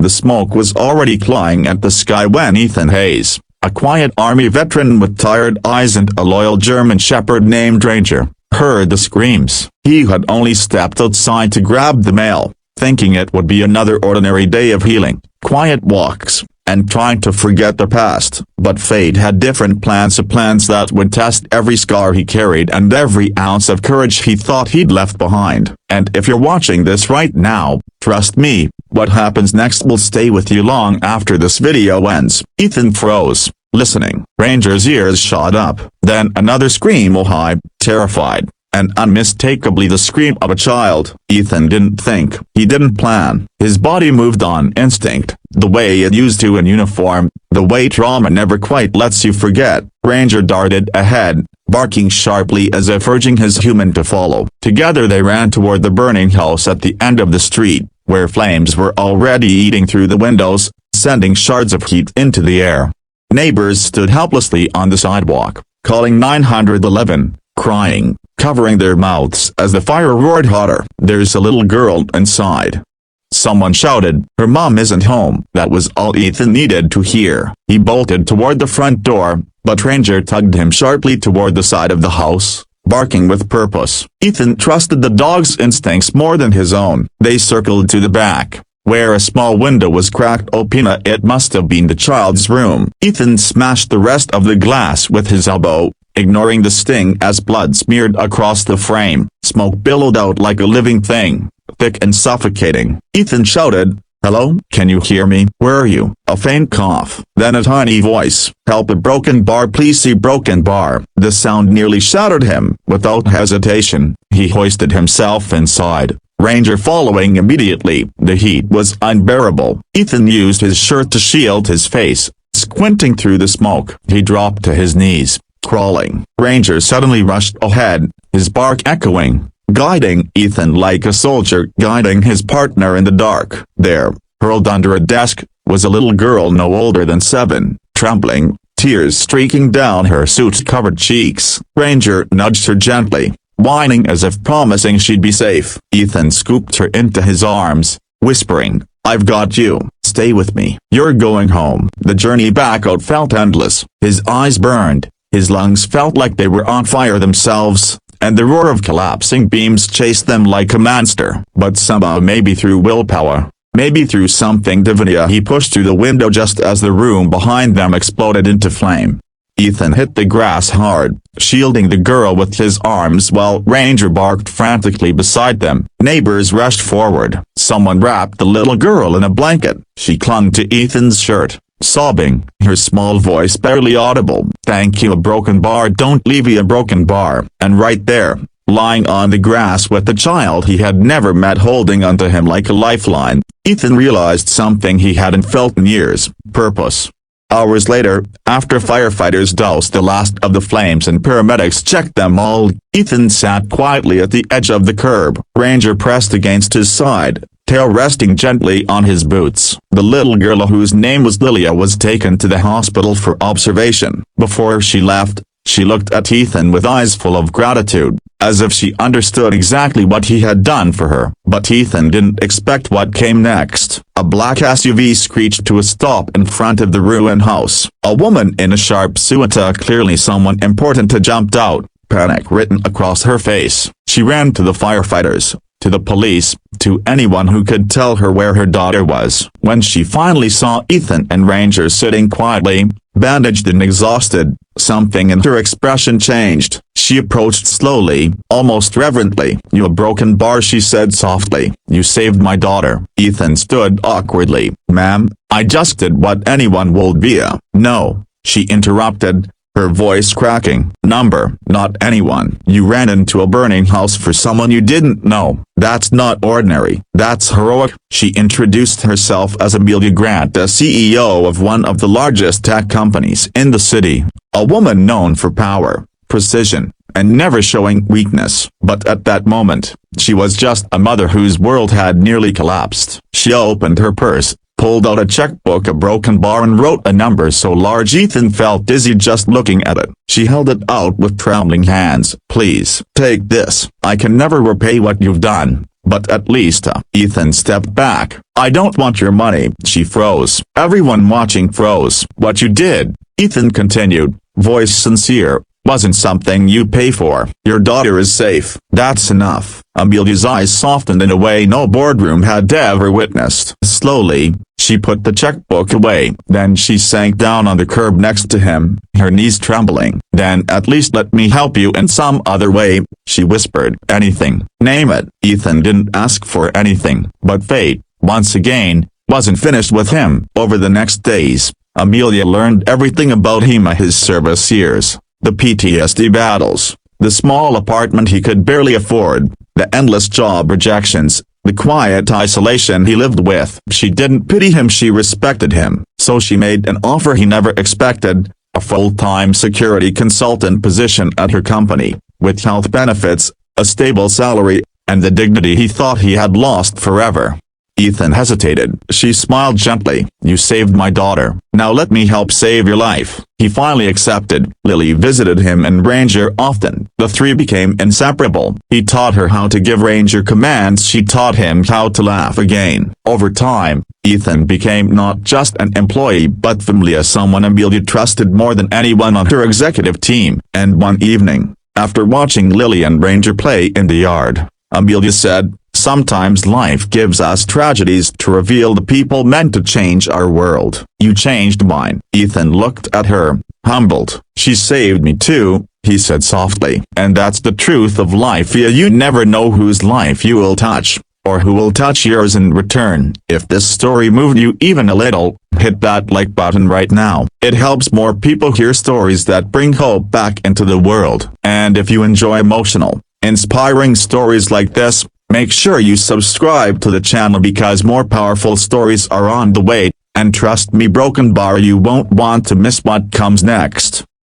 The smoke was already clawing at the sky when Ethan Hayes, a quiet army veteran with tired eyes and a loyal German shepherd named Ranger, heard the screams. He had only stepped outside to grab the mail, thinking it would be another ordinary day of healing, quiet walks, and trying to forget the past. But fate had different plans, plans that would test every scar he carried and every ounce of courage he thought he'd left behind. And if you're watching this right now, trust me, what happens next will stay with you long after this video ends. Ethan froze, listening. Ranger's ears shot up. Then another scream, oh hi, terrified, and unmistakably the scream of a child. Ethan didn't think. He didn't plan. His body moved on instinct, the way it used to in uniform, the way trauma never quite lets you forget. Ranger darted ahead, barking sharply as if urging his human to follow. Together they ran toward the burning house at the end of the street, where flames were already eating through the windows, sending shards of heat into the air. Neighbors stood helplessly on the sidewalk, calling 911, crying, covering their mouths as the fire roared hotter. There's a little girl inside. Someone shouted, her mom isn't home. That was all Ethan needed to hear. He bolted toward the front door, but Ranger tugged him sharply toward the side of the house, barking with purpose. Ethan trusted the dog's instincts more than his own. They circled to the back, where a small window was cracked open. It must have been the child's room. Ethan smashed the rest of the glass with his elbow, ignoring the sting as blood smeared across the frame. Smoke billowed out like a living thing, thick and suffocating. Ethan shouted, hello? Can you hear me? Where are you? A faint cough. Then a tiny voice. Help, a broken bar, please see broken bar. The sound nearly shattered him. Without hesitation, he hoisted himself inside, Ranger following immediately. The heat was unbearable. Ethan used his shirt to shield his face. Squinting through the smoke, he dropped to his knees, crawling. Ranger suddenly rushed ahead, his bark echoing, guiding Ethan like a soldier guiding his partner in the dark. There, hurled under a desk, was a little girl no older than 7, trembling, tears streaking down her soot-covered cheeks. Ranger nudged her gently, whining as if promising she'd be safe. Ethan scooped her into his arms, whispering, I've got you. Stay with me. You're going home. The journey back out felt endless. His eyes burned, his lungs felt like they were on fire themselves, and the roar of collapsing beams chased them like a monster. But somehow, maybe through willpower, maybe through something divine, he pushed through the window just as the room behind them exploded into flame. Ethan hit the grass hard, shielding the girl with his arms while Ranger barked frantically beside them. Neighbors rushed forward. Someone wrapped the little girl in a blanket. She clung to Ethan's shirt, sobbing, her small voice barely audible. Thank you, a broken bar, don't leave me, a broken bar. And right there, lying on the grass with the child he had never met holding onto him like a lifeline, Ethan realized something he hadn't felt in years: purpose. Hours later, after firefighters doused the last of the flames and paramedics checked them all, Ethan sat quietly at the edge of the curb. Ranger pressed against his side, tail resting gently on his boots. The little girl, whose name was Lilia, was taken to the hospital for observation. Before she left, she looked at Ethan with eyes full of gratitude, as if she understood exactly what he had done for her. But Ethan didn't expect what came next. A black SUV screeched to a stop in front of the ruined house. A woman in a sharp suit, clearly someone important, jumped out, panic written across her face. She ran to the firefighters, to the police, to anyone who could tell her where her daughter was. When she finally saw Ethan and Ranger sitting quietly, bandaged and exhausted, something in her expression changed. She approached slowly, almost reverently. You, a broken bar, she said softly. You saved my daughter. Ethan stood awkwardly. Ma'am, I just did what anyone would be. No, she interrupted, her voice cracking. Number, not anyone. You ran into a burning house for someone you didn't know. That's not ordinary. That's heroic. She introduced herself as Amelia Grant, the CEO of one of the largest tech companies in the city. A woman known for power, precision, and never showing weakness. But at that moment, she was just a mother whose world had nearly collapsed. She opened her purse, pulled out a checkbook, a broken bar, and wrote a number so large Ethan felt dizzy just looking at it. She held it out with trembling hands. Please, take this. I can never repay what you've done, but at least Ethan stepped back. "I don't want your money." She froze. Everyone watching froze. "What you did," Ethan continued, voice sincere, "wasn't something you pay for. Your daughter is safe. That's enough." Amelia's eyes softened in a way no boardroom had ever witnessed. Slowly, she put the checkbook away. Then she sank down on the curb next to him, her knees trembling. "Then at least let me help you in some other way," she whispered. "Anything. Name it." Ethan didn't ask for anything, but fate, once again, wasn't finished with him. Over the next days, Amelia learned everything about him, his service years, the PTSD battles, the small apartment he could barely afford, the endless job rejections, the quiet isolation he lived with. She didn't pity him, she respected him. So she made an offer he never expected, a full-time security consultant position at her company, with health benefits, a stable salary, and the dignity he thought he had lost forever. Ethan hesitated. She smiled gently. "You saved my daughter. Now let me help save your life." He finally accepted. Lily visited him and Ranger often. The three became inseparable. He taught her how to give Ranger commands. She taught him how to laugh again. Over time, Ethan became not just an employee but familiar, someone Amelia trusted more than anyone on her executive team. And one evening, after watching Lily and Ranger play in the yard, Amelia said, "Sometimes life gives us tragedies to reveal the people meant to change our world. You changed mine." Ethan looked at her, humbled. "She saved me too," he said softly. "And that's the truth of life. You never know whose life you will touch, or who will touch yours in return." If this story moved you even a little, hit that like button right now. It helps more people hear stories that bring hope back into the world. And if you enjoy emotional, inspiring stories like this, make sure you subscribe to the channel because more powerful stories are on the way, and trust me, broken bar, you won't want to miss what comes next.